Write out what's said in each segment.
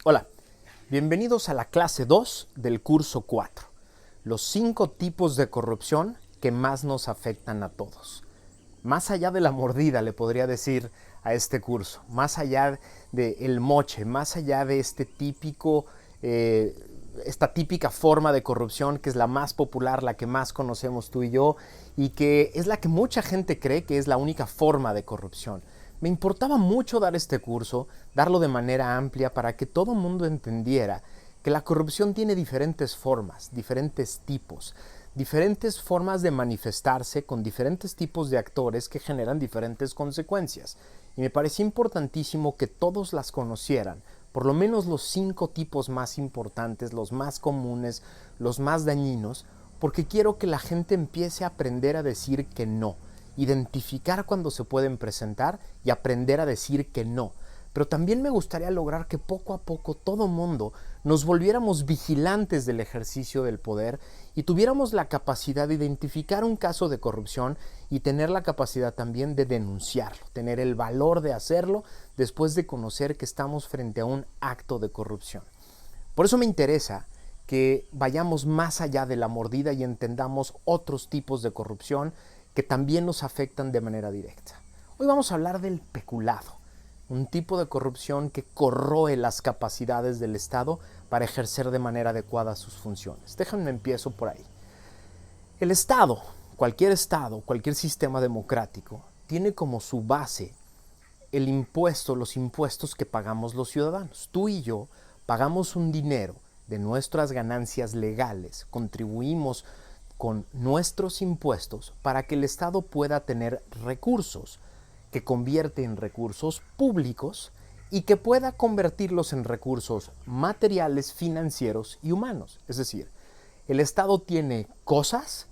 Hola, bienvenidos a la clase 2 del curso 4. Los 5 tipos de corrupción que más nos afectan a todos. Más allá de la mordida, le podría decir a este curso, más allá del moche, más allá de esta típica forma de corrupción que es la más popular, la que más conocemos tú y yo, y que es la que mucha gente cree que es la única forma de corrupción. Me importaba mucho dar este curso, darlo de manera amplia para que todo el mundo entendiera que la corrupción tiene diferentes formas, diferentes tipos, diferentes formas de manifestarse con diferentes tipos de actores que generan diferentes consecuencias. Y me parecía importantísimo que todos las conocieran, por lo menos los 5 tipos más importantes, los más comunes, los más dañinos, porque quiero que la gente empiece a aprender a decir que no, identificar cuando se pueden presentar y aprender a decir que no. Pero también me gustaría lograr que poco a poco todo mundo nos volviéramos vigilantes del ejercicio del poder y tuviéramos la capacidad de identificar un caso de corrupción y tener la capacidad también de denunciarlo, tener el valor de hacerlo después de conocer que estamos frente a un acto de corrupción. Por eso me interesa que vayamos más allá de la mordida y entendamos otros tipos de corrupción que también nos afectan de manera directa. Hoy vamos a hablar del peculado, un tipo de corrupción que corroe las capacidades del Estado para ejercer de manera adecuada sus funciones. Déjenme empiezo por ahí. El Estado, cualquier sistema democrático, tiene como su base el impuesto, los impuestos que pagamos los ciudadanos. Tú y yo pagamos un dinero de nuestras ganancias legales, contribuimos con nuestros impuestos para que el Estado pueda tener recursos que convierte en recursos públicos y que pueda convertirlos en recursos materiales, financieros y humanos. Es decir, el Estado tiene cosas,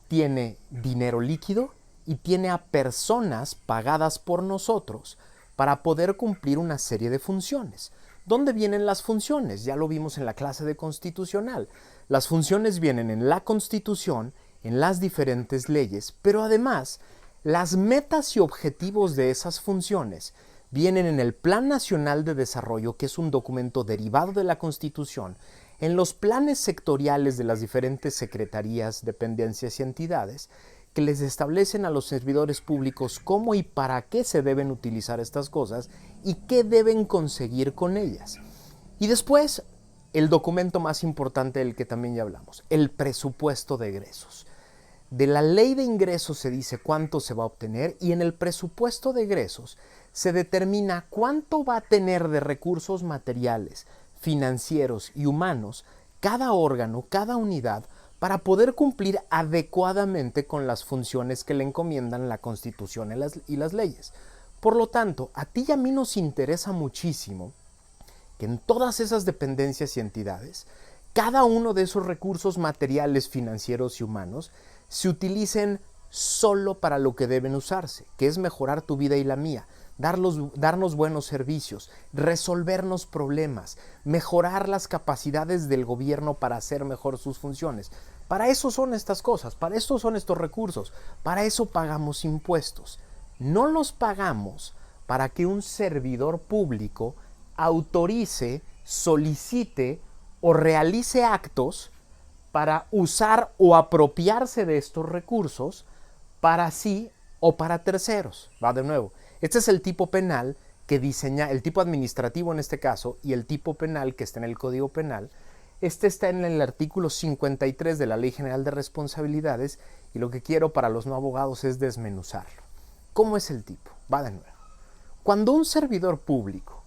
tiene dinero líquido y tiene a personas pagadas por nosotros para poder cumplir una serie de funciones. ¿Dónde vienen las funciones? Ya lo vimos en la clase de constitucional. Las funciones vienen en la Constitución, en las diferentes leyes, pero además las metas y objetivos de esas funciones vienen en el Plan Nacional de Desarrollo, que es un documento derivado de la Constitución, en los planes sectoriales de las diferentes secretarías, dependencias y entidades, que les establecen a los servidores públicos cómo y para qué se deben utilizar estas cosas y qué deben conseguir con ellas. Y después, el documento más importante del que también ya hablamos, el presupuesto de egresos. De la ley de ingresos se dice cuánto se va a obtener y en el presupuesto de egresos se determina cuánto va a tener de recursos materiales, financieros y humanos cada órgano, cada unidad, para poder cumplir adecuadamente con las funciones que le encomiendan la Constitución y las leyes. Por lo tanto, a ti y a mí nos interesa muchísimo que en todas esas dependencias y entidades, cada uno de esos recursos materiales, financieros y humanos se utilicen solo para lo que deben usarse, que es mejorar tu vida y la mía, darnos buenos servicios, resolvernos problemas, mejorar las capacidades del gobierno para hacer mejor sus funciones. Para eso son estas cosas, para eso son estos recursos, para eso pagamos impuestos. No los pagamos para que un servidor público autorice, solicite o realice actos para usar o apropiarse de estos recursos para sí o para terceros. Va de nuevo. Este es el tipo penal que diseña, el tipo administrativo en este caso, y el tipo penal que está en el Código Penal. Este está en el artículo 53 de la Ley General de Responsabilidades y lo que quiero para los no abogados es desmenuzarlo. ¿Cómo es el tipo? Va de nuevo. Cuando un servidor público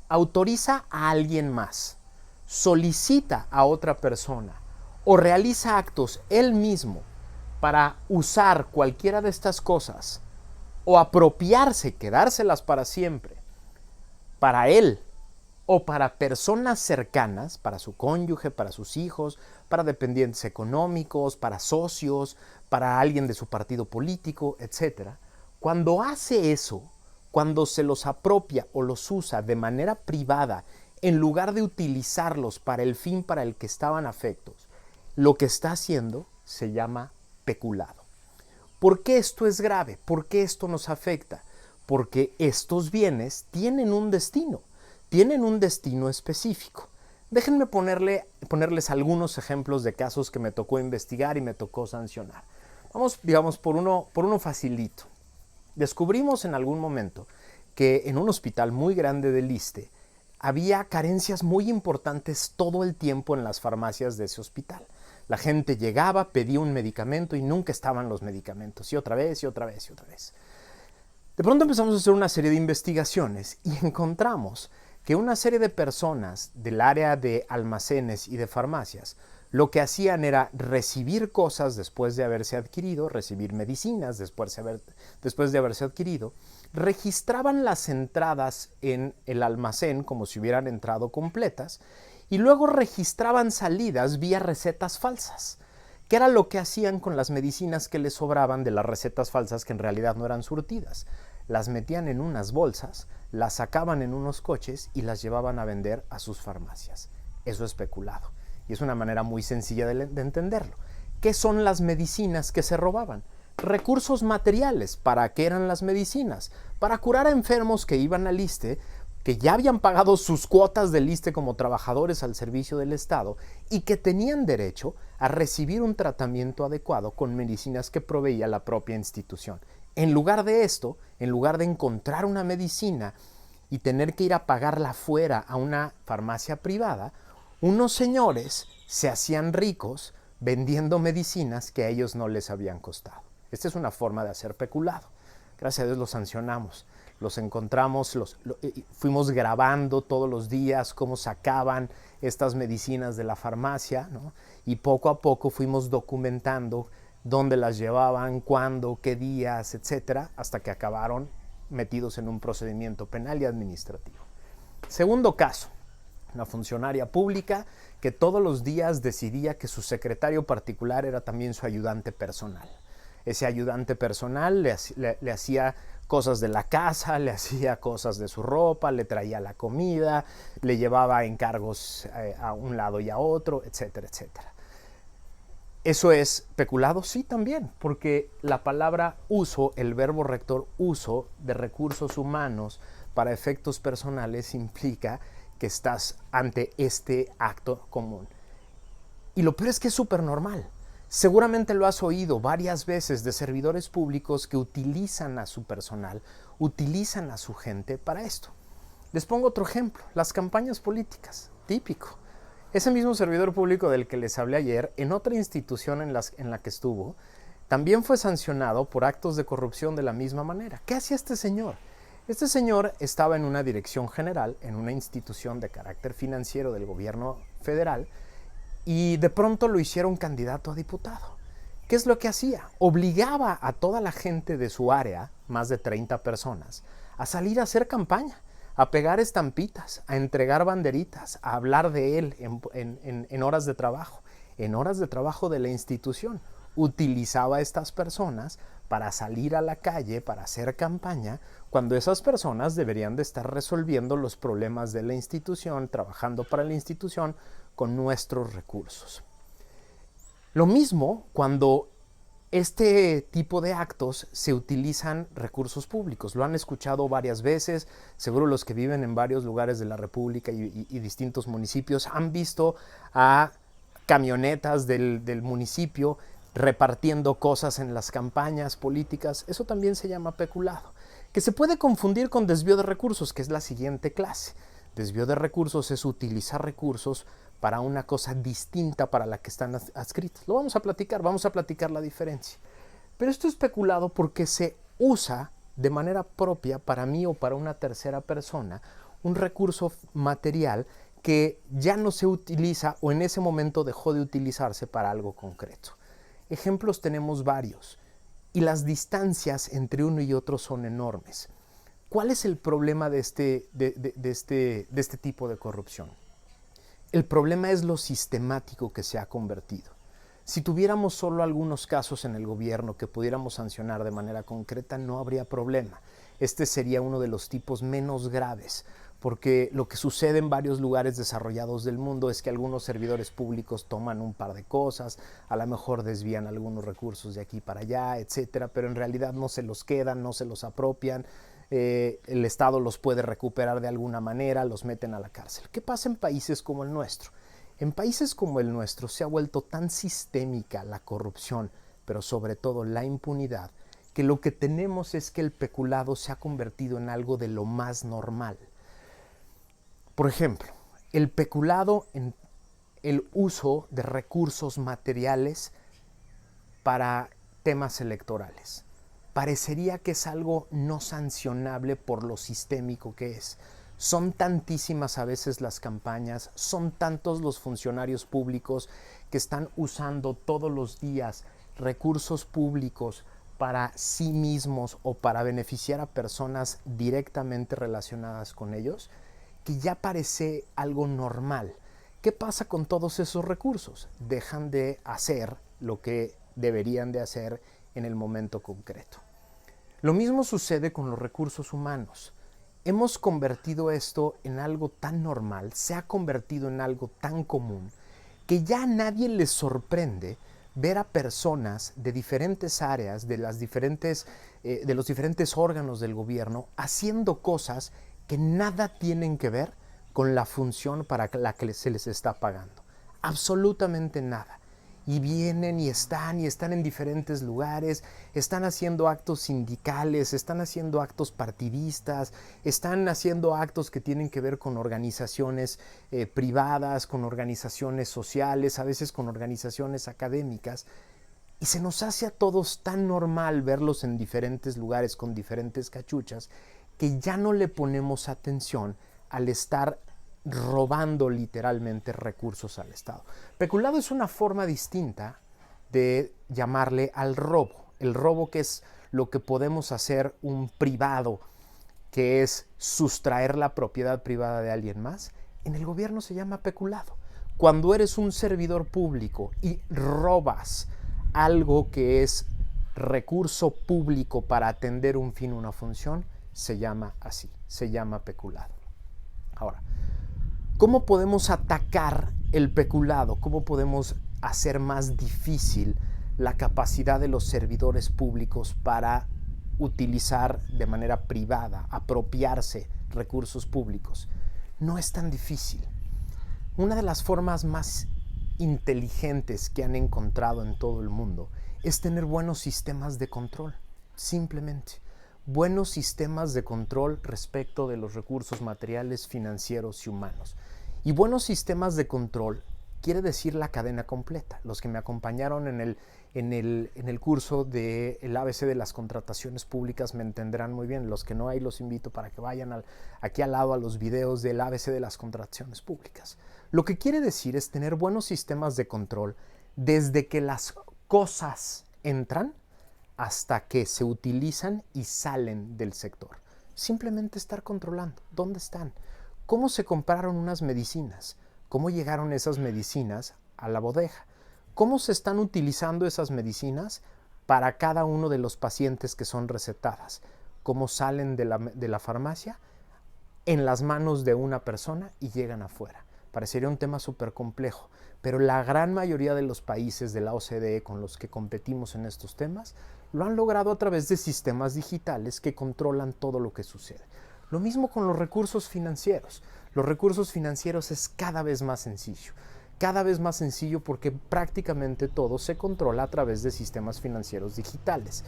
autoriza a alguien más, solicita a otra persona o realiza actos él mismo para usar cualquiera de estas cosas o apropiarse, quedárselas para siempre, para él o para personas cercanas, para su cónyuge, para sus hijos, para dependientes económicos, para socios, para alguien de su partido político, etc. Cuando hace eso, cuando se los apropia o los usa de manera privada, en lugar de utilizarlos para el fin para el que estaban afectos, lo que está haciendo se llama peculado. ¿Por qué esto es grave? ¿Por qué esto nos afecta? Porque estos bienes tienen un destino. tienen un destino específico. Déjenme ponerles algunos ejemplos de casos que me tocó investigar y me tocó sancionar. Vamos, digamos, por uno facilito. Descubrimos en algún momento que en un hospital muy grande del ISSSTE había carencias muy importantes todo el tiempo en las farmacias de ese hospital. La gente llegaba, pedía un medicamento y nunca estaban los medicamentos, y otra vez, y otra vez, y otra vez. De pronto empezamos a hacer una serie de investigaciones y encontramos que una serie de personas del área de almacenes y de farmacias lo que hacían era recibir cosas después de haberse adquirido, recibir medicinas después de haberse adquirido, registraban las entradas en el almacén como si hubieran entrado completas y luego registraban salidas vía recetas falsas, que era lo que hacían con las medicinas que les sobraban de las recetas falsas que en realidad no eran surtidas. Las metían en unas bolsas, las sacaban en unos coches y las llevaban a vender a sus farmacias. Eso es peculado. Y es una manera muy sencilla de entenderlo. ¿Qué son las medicinas que se robaban? Recursos materiales. ¿Para qué eran las medicinas? Para curar a enfermos que iban al ISSSTE, que ya habían pagado sus cuotas del ISSSTE como trabajadores al servicio del Estado y que tenían derecho a recibir un tratamiento adecuado con medicinas que proveía la propia institución. En lugar de esto, en lugar de encontrar una medicina y tener que ir a pagarla fuera a una farmacia privada, unos señores se hacían ricos vendiendo medicinas que a ellos no les habían costado. Esta es una forma de hacer peculado. Gracias a Dios los sancionamos. Los encontramos, fuimos grabando todos los días cómo sacaban estas medicinas de la farmacia, ¿no? Y poco a poco fuimos documentando dónde las llevaban, cuándo, qué días, etcétera, hasta que acabaron metidos en un procedimiento penal y administrativo. Segundo caso, una funcionaria pública que todos los días decidía que su secretario particular era también su ayudante personal. Ese ayudante personal le hacía cosas de la casa, le hacía cosas de su ropa, le traía la comida, le llevaba encargos a un lado y a otro, etcétera, etcétera. ¿Eso es peculado? Sí, también, porque la palabra uso, el verbo rector uso de recursos humanos para efectos personales implica que estás ante este acto común. Y lo peor es que es súper normal. Seguramente lo has oído varias veces de servidores públicos que utilizan a su personal, utilizan a su gente para esto. Les pongo otro ejemplo, las campañas políticas, típico. Ese mismo servidor público del que les hablé ayer, en otra institución en la que estuvo, también fue sancionado por actos de corrupción de la misma manera. ¿Qué hacía este señor? Este señor estaba en una dirección general, en una institución de carácter financiero del gobierno federal, y de pronto lo hicieron candidato a diputado. ¿Qué es lo que hacía? Obligaba a toda la gente de su área, más de 30 personas, a salir a hacer campaña, a pegar estampitas, a entregar banderitas, a hablar de él en horas de trabajo de la institución. Utilizaba a estas personas para salir a la calle, para hacer campaña, cuando esas personas deberían de estar resolviendo los problemas de la institución, trabajando para la institución con nuestros recursos. Lo mismo cuando este tipo de actos se utilizan recursos públicos. Lo han escuchado varias veces, seguro los que viven en varios lugares de la República y distintos municipios han visto a camionetas del municipio repartiendo cosas en las campañas políticas. Eso también se llama peculado, que se puede confundir con desvío de recursos, que es la siguiente clase. Desvío de recursos es utilizar recursos para una cosa distinta para la que están adscritos. Lo vamos a platicar la diferencia. Pero esto es peculado porque se usa de manera propia para mí o para una tercera persona un recurso material que ya no se utiliza o en ese momento dejó de utilizarse para algo concreto. Ejemplos tenemos varios y las distancias entre uno y otro son enormes. ¿Cuál es el problema de este tipo de corrupción? El problema es lo sistemático que se ha convertido. Si tuviéramos solo algunos casos en el gobierno que pudiéramos sancionar de manera concreta, no habría problema. Este sería uno de los tipos menos graves, porque lo que sucede en varios lugares desarrollados del mundo es que algunos servidores públicos toman un par de cosas, a lo mejor desvían algunos recursos de aquí para allá, etcétera, pero en realidad no se los quedan, no se los apropian, el Estado los puede recuperar de alguna manera, los meten a la cárcel. ¿Qué pasa en países como el nuestro? En países como el nuestro se ha vuelto tan sistémica la corrupción, pero sobre todo la impunidad, que lo que tenemos es que el peculado se ha convertido en algo de lo más normal. Por ejemplo, el peculado en el uso de recursos materiales para temas electorales. Parecería que es algo no sancionable por lo sistémico que es. Son tantísimas a veces las campañas, son tantos los funcionarios públicos que están usando todos los días recursos públicos para sí mismos o para beneficiar a personas directamente relacionadas con ellos, que ya parece algo normal. ¿Qué pasa con todos esos recursos? Dejan de hacer lo que deberían de hacer en el momento concreto. Lo mismo sucede con los recursos humanos. Hemos convertido esto en algo tan normal, se ha convertido en algo tan común, que ya a nadie le sorprende ver a personas de diferentes áreas, de los diferentes órganos del gobierno, haciendo cosas que nada tienen que ver con la función para la que se les está pagando. Absolutamente nada. Y vienen y están en diferentes lugares, están haciendo actos sindicales, están haciendo actos partidistas, están haciendo actos que tienen que ver con organizaciones privadas, con organizaciones sociales, a veces con organizaciones académicas. Y se nos hace a todos tan normal verlos en diferentes lugares con diferentes cachuchas que ya no le ponemos atención al estar robando literalmente recursos al Estado. Peculado es una forma distinta de llamarle al robo. El robo, que es lo que podemos hacer un privado, que es sustraer la propiedad privada de alguien más, en el gobierno se llama peculado. Cuando eres un servidor público y robas algo que es recurso público para atender un fin, una función, se llama así, se llama peculado. Ahora, ¿cómo podemos atacar el peculado? ¿Cómo podemos hacer más difícil la capacidad de los servidores públicos para utilizar de manera privada, apropiarse recursos públicos? No es tan difícil. Una de las formas más inteligentes que han encontrado en todo el mundo es tener buenos sistemas de control, simplemente. Buenos sistemas de control respecto de los recursos materiales, financieros y humanos. Y buenos sistemas de control quiere decir la cadena completa. Los que me acompañaron en el curso del ABC de las contrataciones públicas me entenderán muy bien. Los que no, ahí los invito para que vayan aquí al lado a los videos del ABC de las contrataciones públicas. Lo que quiere decir es tener buenos sistemas de control desde que las cosas entran hasta que se utilizan y salen del sector. Simplemente estar controlando dónde están, cómo se compraron unas medicinas, cómo llegaron esas medicinas a la bodega, cómo se están utilizando esas medicinas para cada uno de los pacientes que son recetadas, cómo salen de la farmacia en las manos de una persona y llegan afuera. Parecería un tema súper complejo, pero la gran mayoría de los países de la OCDE con los que competimos en estos temas lo han logrado a través de sistemas digitales que controlan todo lo que sucede. Lo mismo con los recursos financieros. Los recursos financieros es cada vez más sencillo porque prácticamente todo se controla a través de sistemas financieros digitales.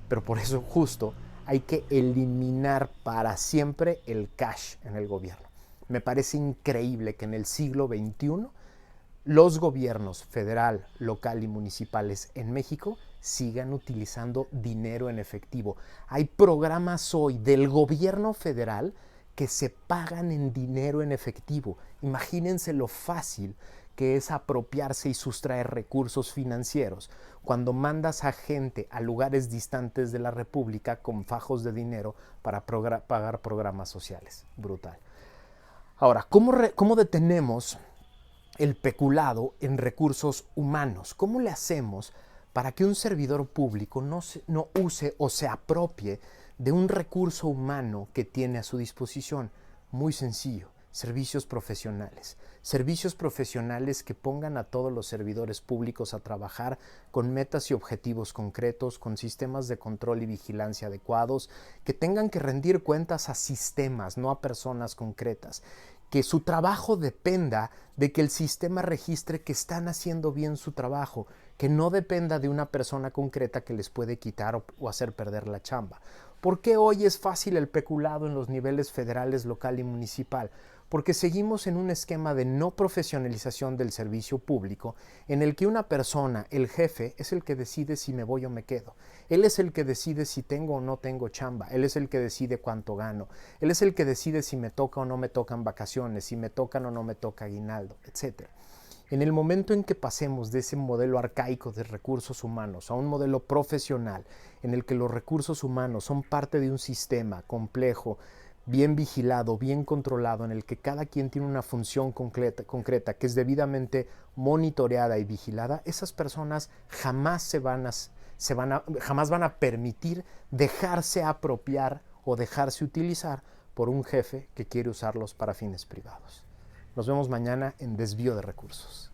Pero por eso justo hay que eliminar para siempre el cash en el gobierno. Me parece increíble que en el siglo XXI los gobiernos federal, local y municipales en México sigan utilizando dinero en efectivo. Hay programas hoy del gobierno federal que se pagan en dinero en efectivo. Imagínense lo fácil que es apropiarse y sustraer recursos financieros cuando mandas a gente a lugares distantes de la República con fajos de dinero para pagar programas sociales. Brutal. Ahora, ¿cómo detenemos el peculado en recursos humanos? ¿Cómo le hacemos para que un servidor público no use o se apropie de un recurso humano que tiene a su disposición? Muy sencillo, Servicios profesionales. Servicios profesionales que pongan a todos los servidores públicos a trabajar con metas y objetivos concretos, con sistemas de control y vigilancia adecuados, que tengan que rendir cuentas a sistemas, no a personas concretas. Que su trabajo dependa de que el sistema registre que están haciendo bien su trabajo, que no dependa de una persona concreta que les puede quitar o hacer perder la chamba. ¿Por qué hoy es fácil el peculado en los niveles federales, local y municipal? Porque seguimos en un esquema de no profesionalización del servicio público en el que una persona, el jefe, es el que decide si me voy o me quedo. Él es el que decide si tengo o no tengo chamba. Él es el que decide cuánto gano. Él es el que decide si me toca o no me tocan vacaciones, si me tocan o no me toca aguinaldo, etc. En el momento en que pasemos de ese modelo arcaico de recursos humanos a un modelo profesional en el que los recursos humanos son parte de un sistema complejo, bien vigilado, bien controlado, en el que cada quien tiene una función concreta que es debidamente monitoreada y vigilada, esas personas jamás jamás van a permitir dejarse apropiar o dejarse utilizar por un jefe que quiere usarlos para fines privados. Nos vemos mañana en Desvío de Recursos.